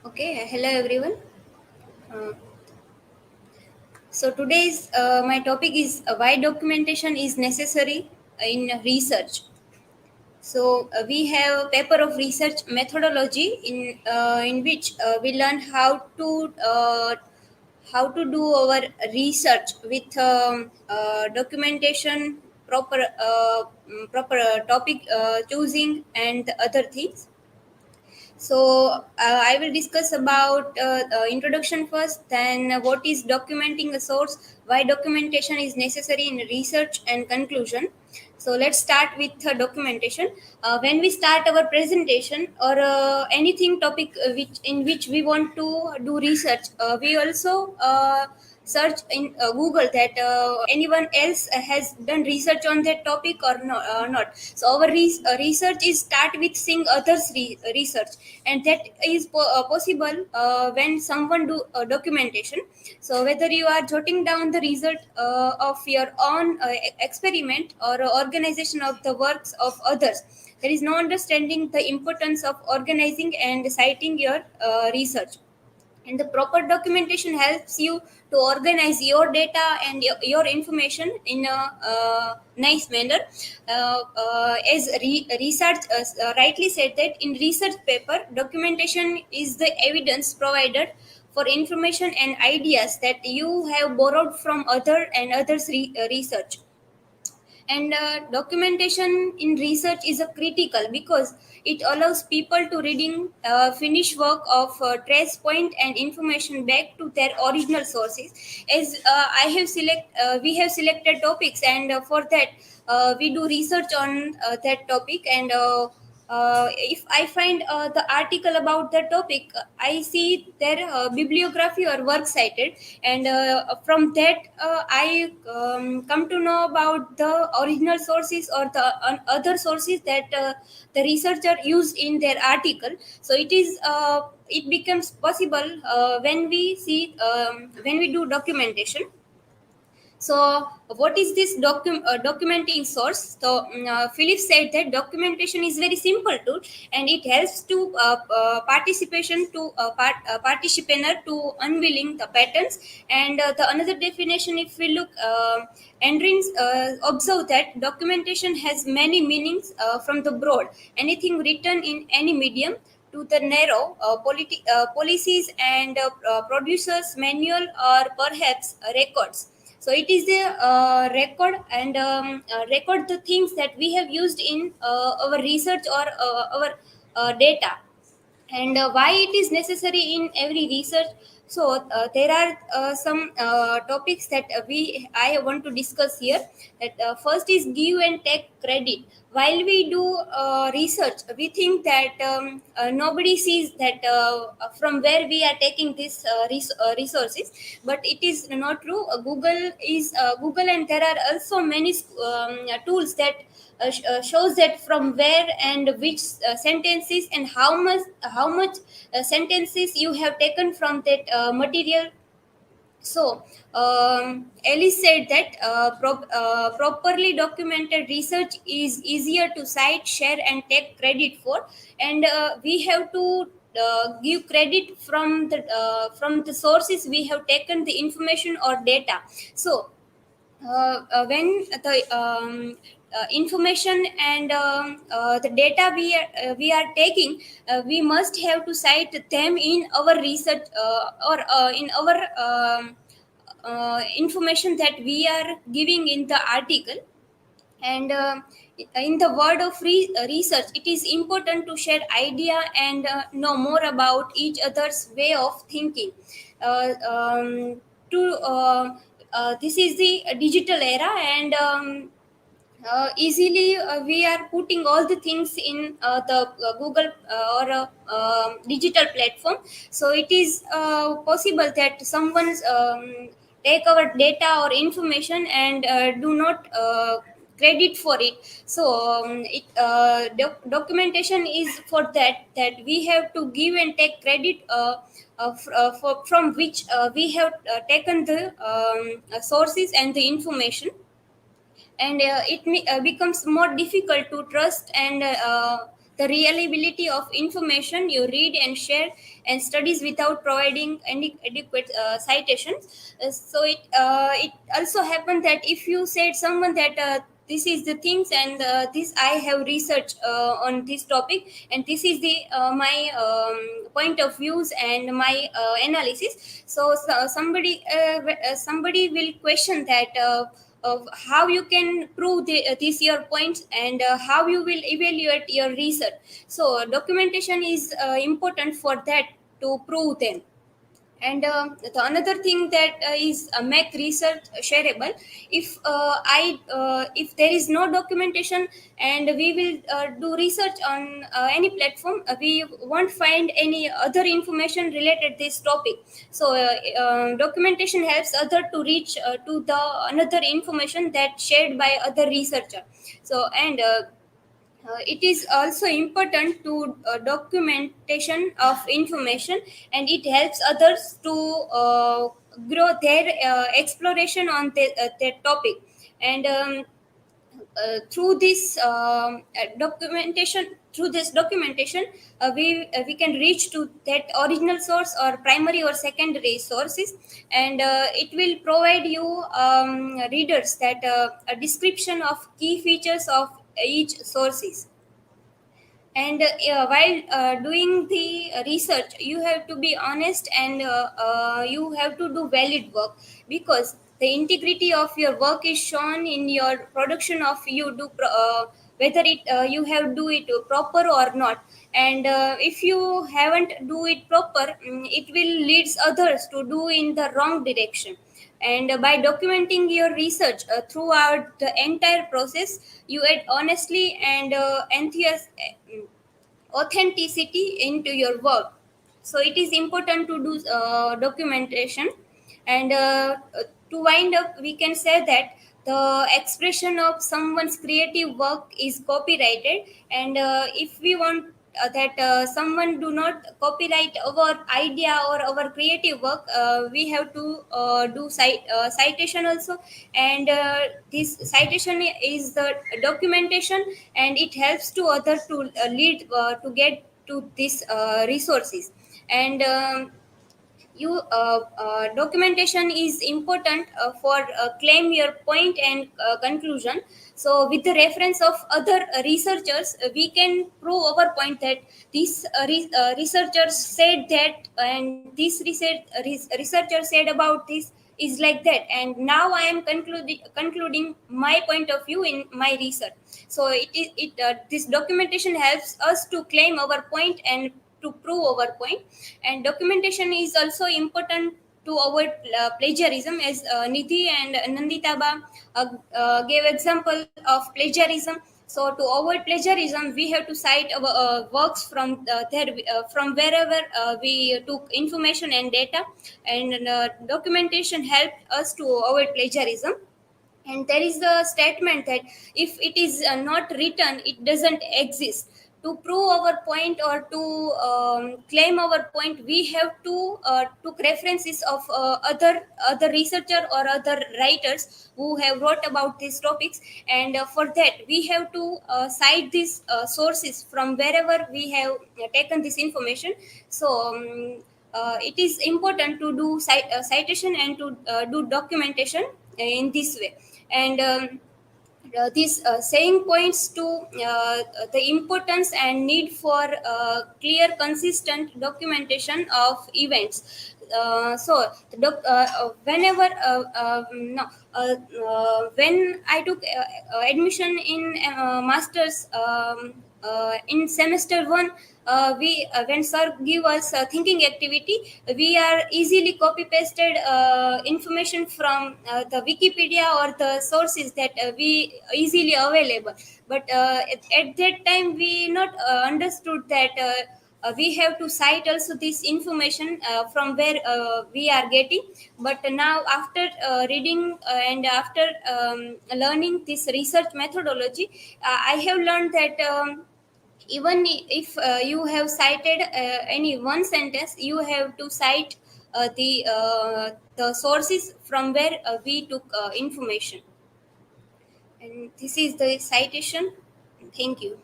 Okay, hello everyone. Uh, so today's my topic is why documentation is necessary in research. So we have a paper of research methodology in which we learn how to do our research with documentation, proper topic choosing and other things. I will discuss about introduction first, then what is documenting a source, why documentation is necessary in research, and conclusion. So let's start with documentation. When we start our presentation or anything topic which we want to do research, we also search in Google that anyone else has done research on that topic or not. So our research is start with seeing others research, and that is possible when someone do documentation. So whether you are jotting down the result of your own experiment or organization of the works of others, there is no understanding the importance of organizing and citing your research. And the proper documentation helps you to organize your data and your information in a nice manner. As research rightly said that in research paper, documentation is the evidence provided for information and ideas that you have borrowed from other and others research. And documentation in research is a critical because it allows people to reading finish work of trace point and information back to their original sources. As I have we have selected topics, and for that we do research on that topic. And if I find the article about the topic, I see their bibliography or work cited, and from that I come to know about the original sources or the other sources that the researcher used in their article. So it becomes possible when we see when we do documentation. So, what is this documenting source? So, Philip said that documentation is very simple tool, and it helps to participator to unveiling the patterns. And the another definition, if we look, Andrins observe that documentation has many meanings from the broad, anything written in any medium, to the narrow policies and producers manual or perhaps records. So it is the record, and record the things that we have used in our research or our data. And why it is necessary in every research. So there are some topics that we I want to discuss here. That first is give and take credit. While we do research, we think that nobody sees that from where we are taking these resources, but it is not true. Google, and there are also many tools that shows that from where and which sentences and how much sentences you have taken from that material. So, Ellis said that properly documented research is easier to cite, share, and take credit for, and we have to give credit from the sources we have taken the information or data. So, when the information and the data we are taking, we must have to cite them in our research or in our information that we are giving in the article. And in the world of research, it is important to share idea and know more about each other's way of thinking. To This is the digital era, and easily we are putting all the things in the Google or digital platform. So it is possible that someone's take our data or information and do not credit for it. So documentation is for that we have to give and take credit from which we have taken the sources and the information. And becomes more difficult to trust and the reliability of information you read and share, and studies without providing any adequate citations. So it also happened that if you said someone that this is the things, and this I have researched on this topic, and this is the my point of views and my analysis. Somebody will question that of how you can prove these your points, and how you will evaluate your research. So documentation is important for that, to prove them. And the another thing that is make research shareable. If there is no documentation, and we will do research on any platform, we won't find any other information related this topic. So documentation helps other to reach to the another information that shared by other researcher. So and it is also important to documentation of information, and it helps others to grow their exploration on their topic. And through this documentation, we can reach to that original source, or primary or secondary sources, and it will provide you readers that a description of key features of each sources. And while doing the research, you have to be honest, and you have to do valid work, because the integrity of your work is shown in your production of whether it you have do it proper or not. And if you haven't do it proper, it will leads others to do in the wrong direction. And by documenting your research throughout the entire process, you add honestly and authenticity into your work. So it is important to do documentation. And to wind up, we can say that the expression of someone's creative work is copyrighted. And if we want that someone do not copyright our idea or our creative work, we have to do citation also. And this citation is the documentation, and it helps to others to lead to get to these resources. And documentation is important for claim your point and conclusion. So with the reference of other researchers, we can prove our point that these researchers said that, and this researcher said about this is like that, and now I am concluding my point of view in my research. So this documentation helps us to claim our point and to prove our point. And documentation is also important to avoid plagiarism, as Nidhi and Nanditaba gave example of plagiarism. So to avoid plagiarism, we have to cite our works from wherever we took information and data. And documentation helped us to avoid plagiarism. And there is the statement that if it is not written, it doesn't exist. To prove our point, or to claim our point, we have to took references of other researcher or other writers who have wrote about these topics. And for that, we have to cite these sources from wherever we have taken this information. So it is important to do citation and to do documentation in this way. And this saying points to the importance and need for clear, consistent documentation of events. Whenever no, when I took admission in masters, in semester one, we when sir give us thinking activity, we are easily copy pasted information from the Wikipedia or the sources that we easily available. But at that time we not understood that we have to cite also this information from where we are getting. But now, after reading and after learning this research methodology, I have learned that even if you have cited any one sentence, you have to cite the sources from where we took information. And this is the citation. Thank you.